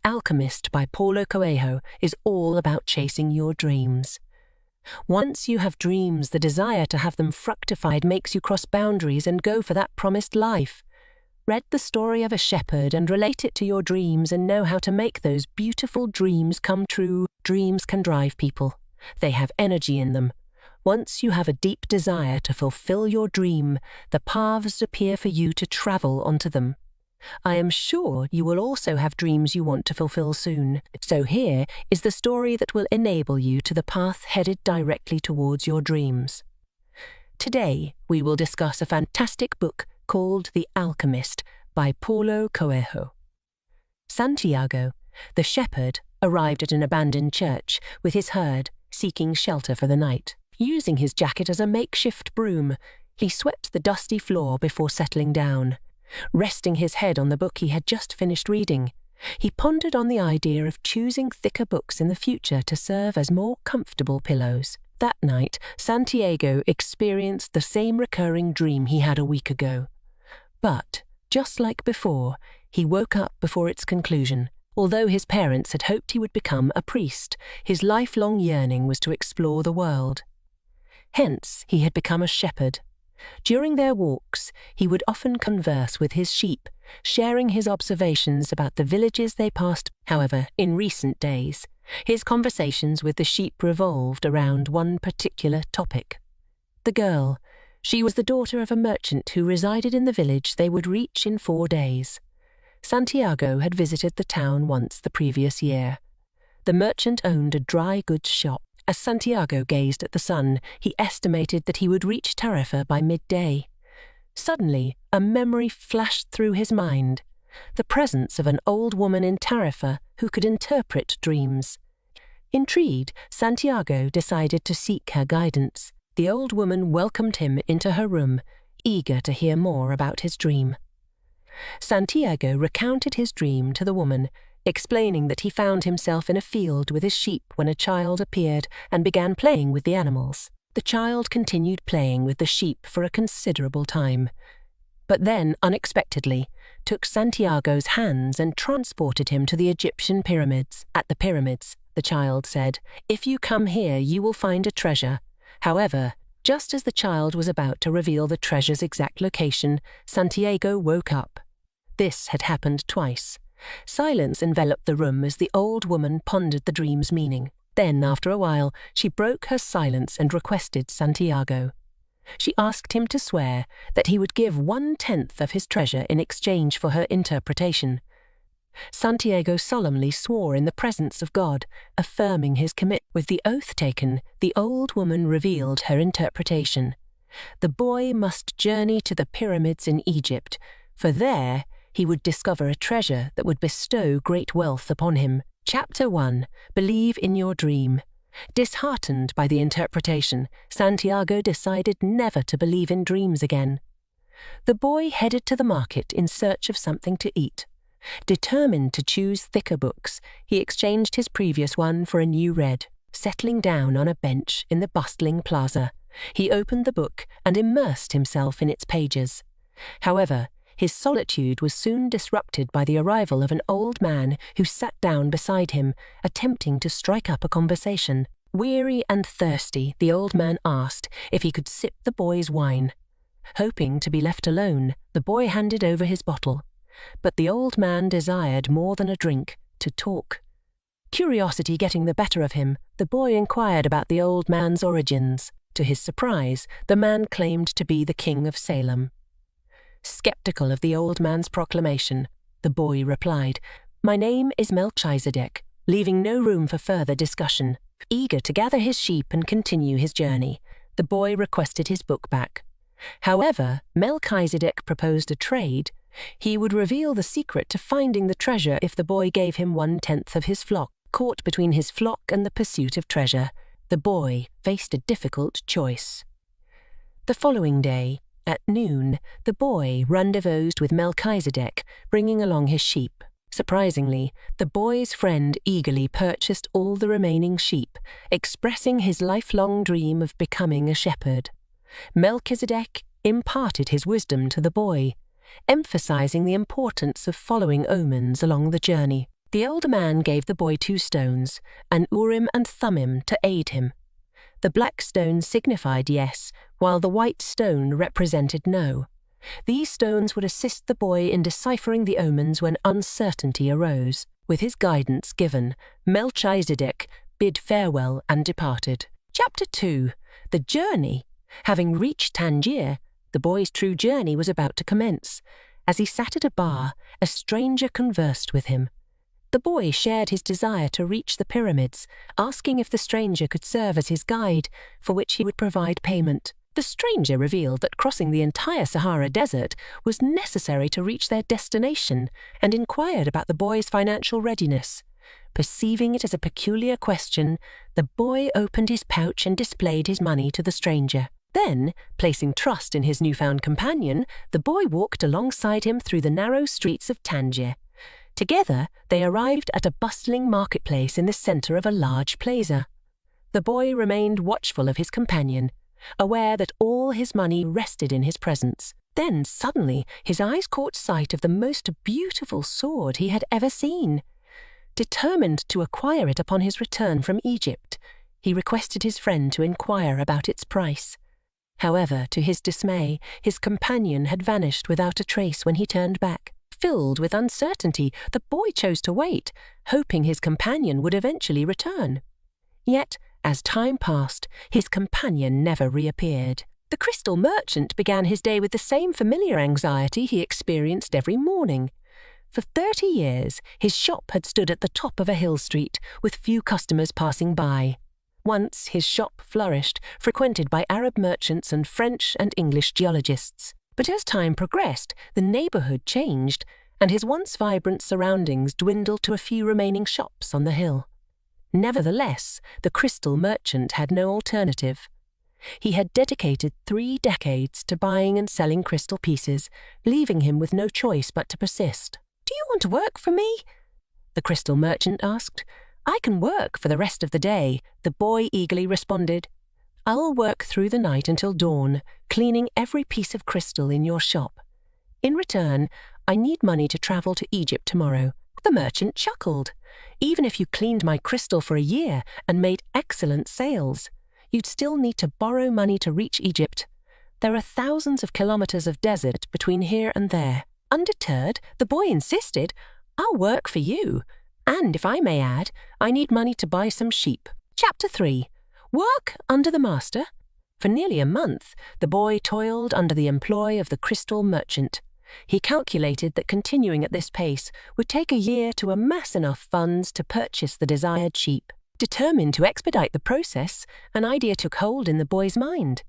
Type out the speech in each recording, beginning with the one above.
Alchemist by Paulo Coelho is all about chasing your dreams. Once you have dreams, the desire to have them fructified makes you cross boundaries and go for that promised life. Read the story of a shepherd and relate it to your dreams and know how to make those beautiful dreams come true. Dreams can drive people. They have energy in them. Once you have a deep desire to fulfill your dream, the paths appear for you to travel onto them. I am sure you will also have dreams you want to fulfill soon. So here is the story that will enable you to the path headed directly towards your dreams. Today, we will discuss a fantastic book called The Alchemist by Paulo Coelho. Santiago, the shepherd, arrived at an abandoned church with his herd, seeking shelter for the night. Using his jacket as a makeshift broom, he swept the dusty floor before settling down. Resting his head on the book he had just finished reading, he pondered on the idea of choosing thicker books in the future to serve as more comfortable pillows. That night, Santiago experienced the same recurring dream he had a week ago. But, just like before, he woke up before its conclusion. Although his parents had hoped he would become a priest, his lifelong yearning was to explore the world. Hence, he had become a shepherd. During their walks, he would often converse with his sheep, sharing his observations about the villages they passed. However, in recent days, his conversations with the sheep revolved around one particular topic. The girl. She was the daughter of a merchant who resided in the village they would reach in 4 days. Santiago had visited the town once the previous year. The merchant owned a dry goods shop. As Santiago gazed at the sun, he estimated that he would reach Tarifa by midday. Suddenly, a memory flashed through his mind: the presence of an old woman in Tarifa who could interpret dreams. Intrigued, Santiago decided to seek her guidance. The old woman welcomed him into her room, eager to hear more about his dream. Santiago recounted his dream to the woman, explaining that he found himself in a field with his sheep when a child appeared and began playing with the animals. The child continued playing with the sheep for a considerable time, but then, unexpectedly, took Santiago's hands and transported him to the Egyptian pyramids. At the pyramids, the child said, "If you come here, you will find a treasure." However, just as the child was about to reveal the treasure's exact location, Santiago woke up. This had happened twice. Silence enveloped the room as the old woman pondered the dream's meaning. Then, after a while, she broke her silence and requested Santiago. She asked him to swear that he would give 1/10 of his treasure in exchange for her interpretation. Santiago solemnly swore in the presence of God, affirming his commitment. With the oath taken, the old woman revealed her interpretation. The boy must journey to the pyramids in Egypt, for there he would discover a treasure that would bestow great wealth upon him. Chapter 1. Believe in your dream. Disheartened by the interpretation, Santiago decided never to believe in dreams again. The boy headed to the market in search of something to eat. Determined to choose thicker books, he exchanged his previous one for a new red. Settling down on a bench in the bustling plaza, he opened the book and immersed himself in its pages. However, his solitude was soon disrupted by the arrival of an old man who sat down beside him, attempting to strike up a conversation. Weary and thirsty, the old man asked if he could sip the boy's wine. Hoping to be left alone, the boy handed over his bottle. But the old man desired more than a drink, to talk. Curiosity getting the better of him, the boy inquired about the old man's origins. To his surprise, the man claimed to be the king of Salem. Skeptical of the old man's proclamation, the boy replied, "My name is Melchizedek," leaving no room for further discussion. Eager to gather his sheep and continue his journey, the boy requested his book back. However, Melchizedek proposed a trade. He would reveal the secret to finding the treasure if the boy gave him 1/10 of his flock. Caught between his flock and the pursuit of treasure, the boy faced a difficult choice. The following day, at noon, the boy rendezvoused with Melchizedek, bringing along his sheep. Surprisingly, the boy's friend eagerly purchased all the remaining sheep, expressing his lifelong dream of becoming a shepherd. Melchizedek imparted his wisdom to the boy, emphasizing the importance of following omens along the journey. The older man gave the boy 2 stones, an Urim and Thummim, to aid him. The black stone signified yes, while the white stone represented no. These stones would assist the boy in deciphering the omens when uncertainty arose. With his guidance given, Melchizedek bid farewell and departed. Chapter 2. The Journey. Having reached Tangier, the boy's true journey was about to commence. As he sat at a bar, a stranger conversed with him. The boy shared his desire to reach the pyramids, asking if the stranger could serve as his guide, for which he would provide payment. The stranger revealed that crossing the entire Sahara Desert was necessary to reach their destination, and inquired about the boy's financial readiness. Perceiving it as a peculiar question, the boy opened his pouch and displayed his money to the stranger. Then, placing trust in his newfound companion, the boy walked alongside him through the narrow streets of Tangier. Together, they arrived at a bustling marketplace in the center of a large plaza. The boy remained watchful of his companion, aware that all his money rested in his presence. Then, suddenly, his eyes caught sight of the most beautiful sword he had ever seen. Determined to acquire it upon his return from Egypt, he requested his friend to inquire about its price. However, to his dismay, his companion had vanished without a trace when he turned back. Filled with uncertainty, the boy chose to wait, hoping his companion would eventually return. Yet, as time passed, his companion never reappeared. The crystal merchant began his day with the same familiar anxiety he experienced every morning. For 30 years, his shop had stood at the top of a hill street, with few customers passing by. Once his shop flourished, frequented by Arab merchants and French and English geologists. But as time progressed, the neighborhood changed, and his once vibrant surroundings dwindled to a few remaining shops on the hill. Nevertheless, the crystal merchant had no alternative. He had dedicated 3 decades to buying and selling crystal pieces, leaving him with no choice but to persist. "Do you want to work for me?" the crystal merchant asked. "I can work for the rest of the day," the boy eagerly responded. "I'll work through the night until dawn, cleaning every piece of crystal in your shop. In return, I need money to travel to Egypt tomorrow." The merchant chuckled. "Even if you cleaned my crystal for a year and made excellent sales, you'd still need to borrow money to reach Egypt. There are thousands of kilometers of desert between here and there." Undeterred, the boy insisted, "I'll work for you. And if I may add, I need money to buy some sheep." Chapter 3. Work under the master. For nearly a month, the boy toiled under the employ of the crystal merchant. He calculated that continuing at this pace would take a year to amass enough funds to purchase the desired sheep. Determined to expedite the process, an idea took hold in the boy's mind.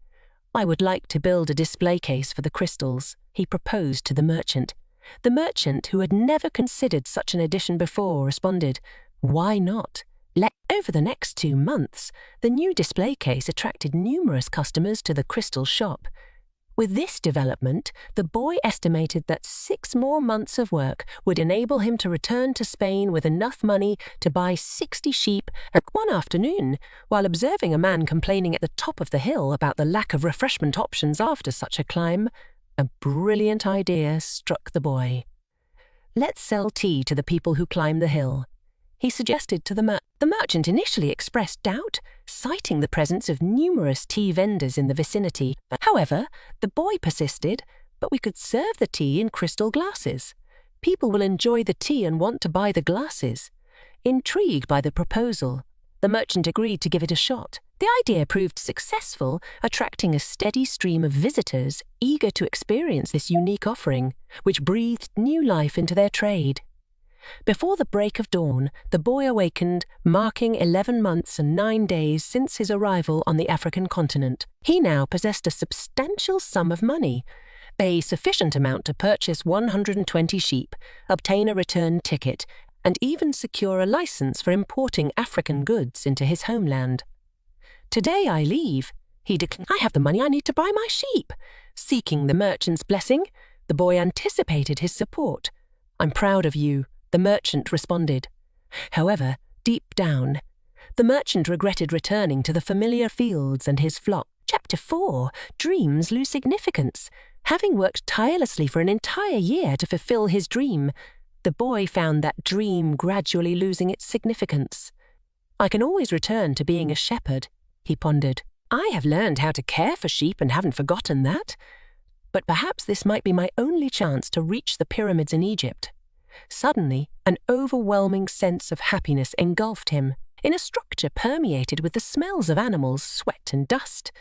"I would like to build a display case for the crystals," he proposed to the merchant. The merchant, who had never considered such an addition before, responded, "Why not?" Over the next 2 months, the new display case attracted numerous customers to the crystal shop. With this development, the boy estimated that 6 more months of work would enable him to return to Spain with enough money to buy 60 sheep. One afternoon, while observing a man complaining at the top of the hill about the lack of refreshment options after such a climb, a brilliant idea struck the boy. "Let's sell tea to the people who climb the hill," he suggested to the merchant. The merchant initially expressed doubt, citing the presence of numerous tea vendors in the vicinity. However, the boy persisted, "But we could serve the tea in crystal glasses. People will enjoy the tea and want to buy the glasses." Intrigued by the proposal, the merchant agreed to give it a shot. The idea proved successful, attracting a steady stream of visitors eager to experience this unique offering, which breathed new life into their trade. Before the break of dawn, the boy awakened, marking 11 months and 9 days since his arrival on the African continent. He now possessed a substantial sum of money, a sufficient amount to purchase 120 sheep, obtain a return ticket, and even secure a license for importing African goods into his homeland. "Today I leave," he declared. "I have the money I need to buy my sheep." Seeking the merchant's blessing, the boy anticipated his support. "I'm proud of you," the merchant responded. However, deep down, the merchant regretted returning to the familiar fields and his flock. Chapter 4. Dreams lose significance. Having worked tirelessly for an entire year to fulfill his dream, The boy found that dream gradually losing its significance. I can always return to being a shepherd, he pondered. I have learned how to care for sheep and haven't forgotten that. But perhaps this might be my only chance to reach the pyramids in Egypt. Suddenly, an overwhelming sense of happiness engulfed him, in a structure permeated with the smells of animals, sweat and dust.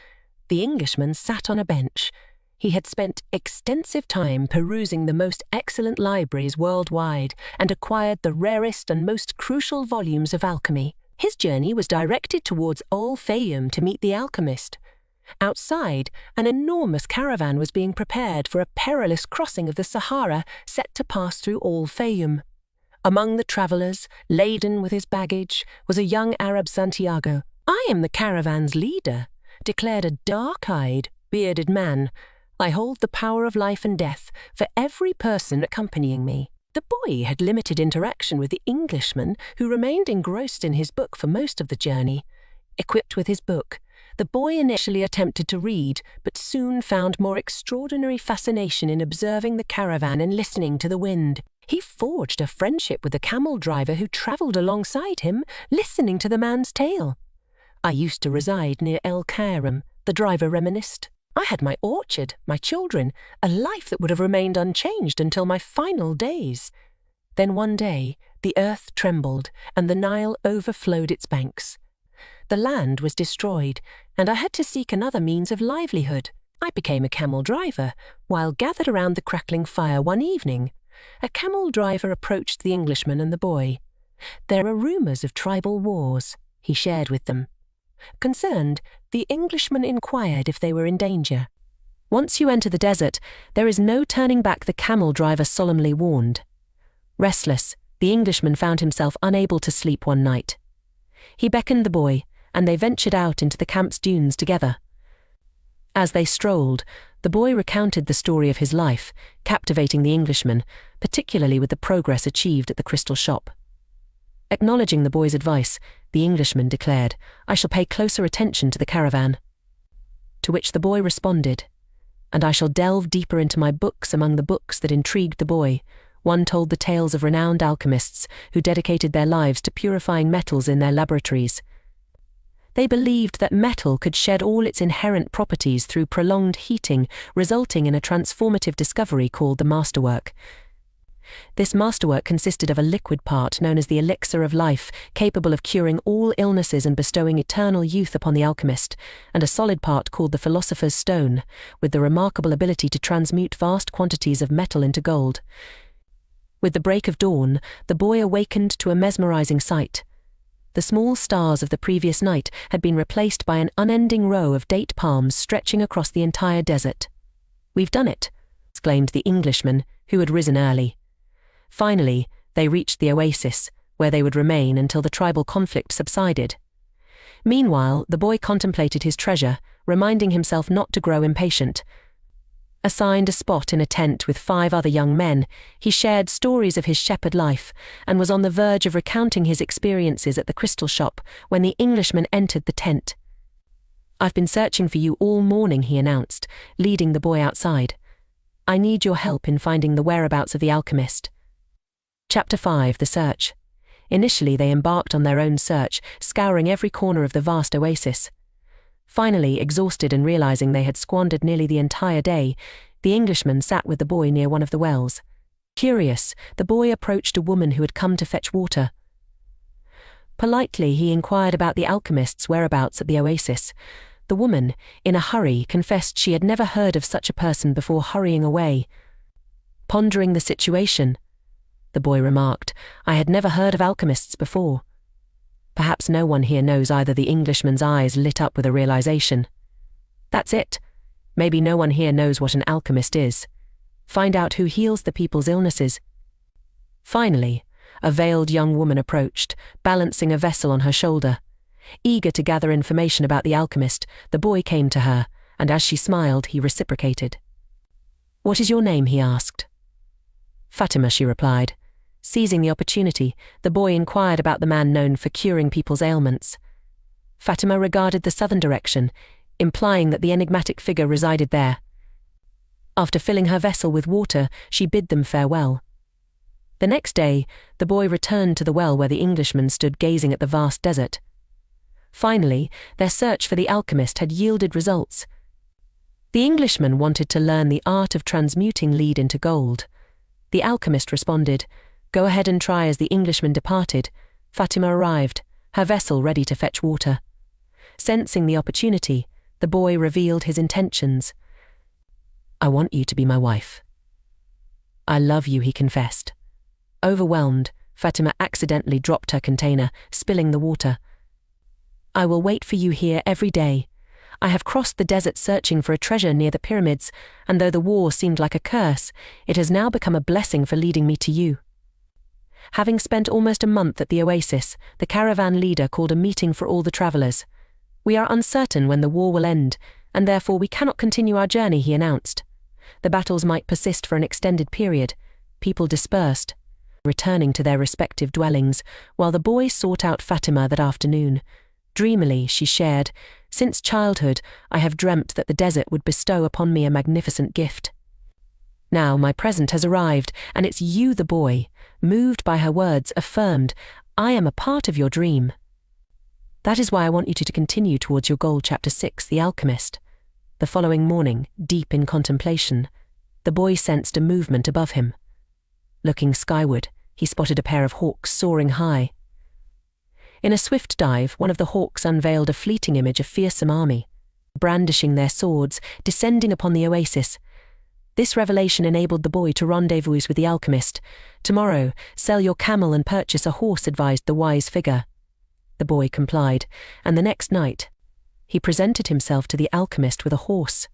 The Englishman sat on a bench. He had spent extensive time perusing the most excellent libraries worldwide and acquired the rarest and most crucial volumes of alchemy. His journey was directed towards Al-Fayoum to meet the alchemist. Outside, an enormous caravan was being prepared for a perilous crossing of the Sahara set to pass through Al-Fayoum. Among the travellers, laden with his baggage, was a young Arab Santiago. I am the caravan's leader, declared a dark-eyed, bearded man. I hold the power of life and death for every person accompanying me. The boy had limited interaction with the Englishman, who remained engrossed in his book for most of the journey. Equipped with his book, the boy initially attempted to read, but soon found more extraordinary fascination in observing the caravan and listening to the wind. He forged a friendship with the camel driver who travelled alongside him, listening to the man's tale. I used to reside near El Kairam, the driver reminisced. I had my orchard, my children, a life that would have remained unchanged until my final days. Then one day, the earth trembled and the Nile overflowed its banks. The land was destroyed, and I had to seek another means of livelihood. I became a camel driver, while gathered around the crackling fire one evening. A camel driver approached the Englishman and the boy. There are rumours of tribal wars, he shared with them. Concerned, the Englishman inquired if they were in danger. Once you enter the desert, there is no turning back, the camel driver solemnly warned. Restless, the Englishman found himself unable to sleep one night. He beckoned the boy, and they ventured out into the camp's dunes together. As they strolled, the boy recounted the story of his life, captivating the Englishman, particularly with the progress achieved at the crystal shop. Acknowledging the boy's advice, the Englishman declared, I shall pay closer attention to the caravan. To which the boy responded, and I shall delve deeper into my books. Among the books that intrigued the boy, one told the tales of renowned alchemists who dedicated their lives to purifying metals in their laboratories. They believed that metal could shed all its inherent properties through prolonged heating, resulting in a transformative discovery called the masterwork. This masterwork consisted of a liquid part known as the elixir of life, capable of curing all illnesses and bestowing eternal youth upon the alchemist, and a solid part called the philosopher's stone, with the remarkable ability to transmute vast quantities of metal into gold. With the break of dawn, the boy awakened to a mesmerizing sight. The small stars of the previous night had been replaced by an unending row of date palms stretching across the entire desert. We've done it, exclaimed the Englishman, who had risen early. Finally, they reached the oasis, where they would remain until the tribal conflict subsided. Meanwhile, the boy contemplated his treasure, reminding himself not to grow impatient. Assigned a spot in a tent with 5 other young men, he shared stories of his shepherd life and was on the verge of recounting his experiences at the crystal shop when the Englishman entered the tent. I've been searching for you all morning, he announced, leading the boy outside. I need your help in finding the whereabouts of the alchemist. Chapter 5: The Search. Initially they embarked on their own search, scouring every corner of the vast oasis. Finally, exhausted and realizing they had squandered nearly the entire day, the Englishman sat with the boy near one of the wells. Curious, the boy approached a woman who had come to fetch water. Politely, he inquired about the alchemist's whereabouts at the oasis. The woman, in a hurry, confessed she had never heard of such a person before hurrying away. Pondering the situation, the boy remarked, I had never heard of alchemists before. Perhaps no one here knows either. The Englishman's eyes lit up with a realization. That's it. Maybe no one here knows what an alchemist is. Find out who heals the people's illnesses. Finally, a veiled young woman approached, balancing a vessel on her shoulder. Eager to gather information about the alchemist, the boy came to her, and as she smiled, he reciprocated. What is your name? He asked. Fatima, she replied. Seizing the opportunity, the boy inquired about the man known for curing people's ailments. Fatima regarded the southern direction, implying that the enigmatic figure resided there. After filling her vessel with water, she bid them farewell. The next day, the boy returned to the well where the Englishman stood gazing at the vast desert. Finally, their search for the alchemist had yielded results. The Englishman wanted to learn the art of transmuting lead into gold. The alchemist responded, "Go ahead and try." As the Englishman departed, Fatima arrived, her vessel ready to fetch water. Sensing the opportunity, the boy revealed his intentions. "I want you to be my wife." "I love you," he confessed. Overwhelmed, Fatima accidentally dropped her container, spilling the water. "I will wait for you here every day. I have crossed the desert searching for a treasure near the pyramids, and though the war seemed like a curse, it has now become a blessing for leading me to you." Having spent almost a month at the oasis, the caravan leader called a meeting for all the travelers. "We are uncertain when the war will end, and therefore we cannot continue our journey," he announced. The battles might persist for an extended period. People dispersed, returning to their respective dwellings, while the boy sought out Fatima that afternoon. Dreamily, she shared, "Since childhood, I have dreamt that the desert would bestow upon me a magnificent gift. Now my present has arrived, and it's you," the boy, moved by her words, affirmed, "I am a part of your dream. That is why I want you to continue towards your goal." Chapter 6, The Alchemist. The following morning, deep in contemplation, the boy sensed a movement above him. Looking skyward, he spotted a pair of hawks soaring high. In a swift dive, one of the hawks unveiled a fleeting image of a fearsome army, brandishing their swords, descending upon the oasis. This revelation enabled the boy to rendezvous with the alchemist. "Tomorrow, sell your camel and purchase a horse," advised the wise figure. The boy complied, and the next night, he presented himself to the alchemist with a horse.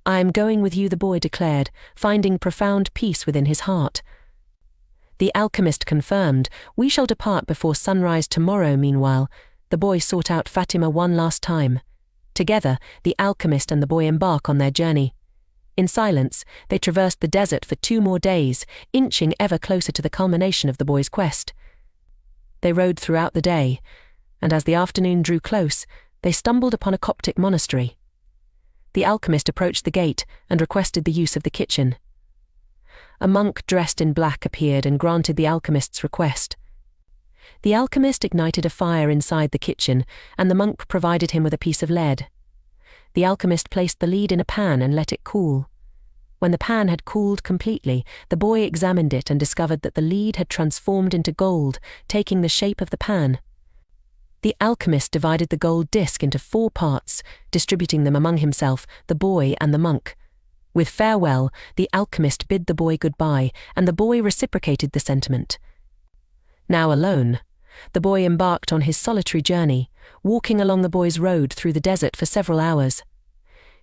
"I am going with you," the boy declared, finding profound peace within his heart. The alchemist confirmed, "We shall depart before sunrise tomorrow." Meanwhile, the boy sought out Fatima one last time. Together, the alchemist and the boy embark on their journey. In silence, they traversed the desert for 2 more days, inching ever closer to the culmination of the boy's quest. They rode throughout the day, and as the afternoon drew close, they stumbled upon a Coptic monastery. The alchemist approached the gate and requested the use of the kitchen. A monk dressed in black appeared and granted the alchemist's request. The alchemist ignited a fire inside the kitchen, and the monk provided him with a piece of lead. The alchemist placed the lead in a pan and let it cool. When the pan had cooled completely, the boy examined it and discovered that the lead had transformed into gold, taking the shape of the pan. The alchemist divided the gold disc into 4 parts, distributing them among himself, the boy, and the monk. With farewell, the alchemist bid the boy goodbye, and the boy reciprocated the sentiment. Now alone, the boy embarked on his solitary journey, walking along the boy's road through the desert for several hours.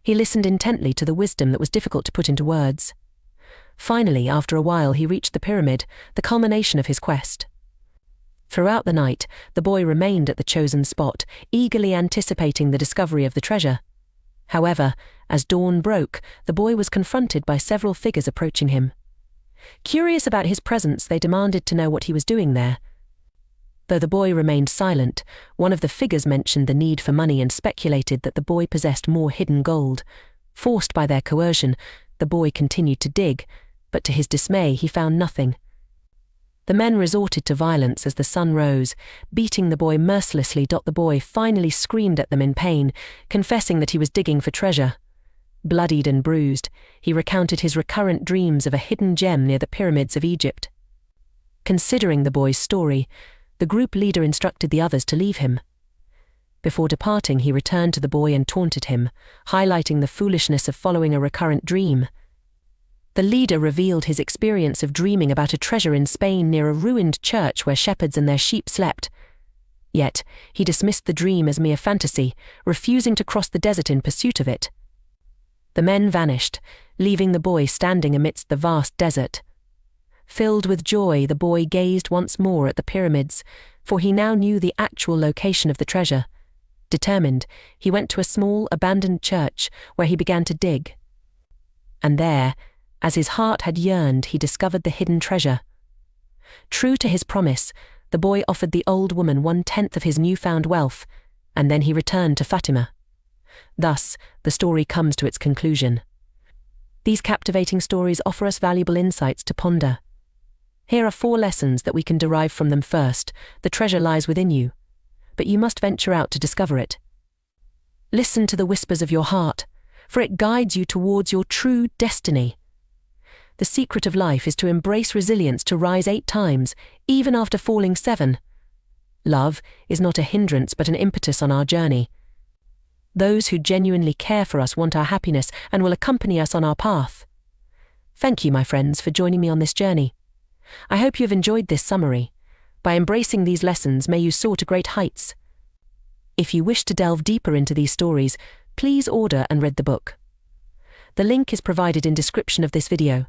He listened intently to the wisdom that was difficult to put into words. Finally, after a while, he reached the pyramid, the culmination of his quest. Throughout the night, the boy remained at the chosen spot, eagerly anticipating the discovery of the treasure. However, as dawn broke, the boy was confronted by several figures approaching him. Curious about his presence, they demanded to know what he was doing there. Though the boy remained silent, one of the figures mentioned the need for money and speculated that the boy possessed more hidden gold. Forced by their coercion, the boy continued to dig, but to his dismay he found nothing. The men resorted to violence as the sun rose, beating the boy mercilessly. The boy finally screamed at them in pain, confessing that he was digging for treasure. Bloodied and bruised, he recounted his recurrent dreams of a hidden gem near the pyramids of Egypt. Considering the boy's story, the group leader instructed the others to leave him. Before departing, he returned to the boy and taunted him, highlighting the foolishness of following a recurrent dream. The leader revealed his experience of dreaming about a treasure in Spain near a ruined church where shepherds and their sheep slept. Yet, he dismissed the dream as mere fantasy, refusing to cross the desert in pursuit of it. The men vanished, leaving the boy standing amidst the vast desert. Filled with joy, the boy gazed once more at the pyramids, for he now knew the actual location of the treasure. Determined, he went to a small, abandoned church where he began to dig. And there, as his heart had yearned, he discovered the hidden treasure. True to his promise, the boy offered the old woman 1/10 of his newfound wealth, and then he returned to Fatima. Thus, the story comes to its conclusion. These captivating stories offer us valuable insights to ponder. Here are 4 lessons that we can derive from them. First, the treasure lies within you, but you must venture out to discover it. Listen to the whispers of your heart, for it guides you towards your true destiny. The secret of life is to embrace resilience, to rise 8 times, even after falling 7. Love is not a hindrance but an impetus on our journey. Those who genuinely care for us want our happiness and will accompany us on our path. Thank you, my friends, for joining me on this journey. I hope you have enjoyed this summary. By embracing these lessons, may you soar to great heights. If you wish to delve deeper into these stories, please order and read the book. The link is provided in description of this video.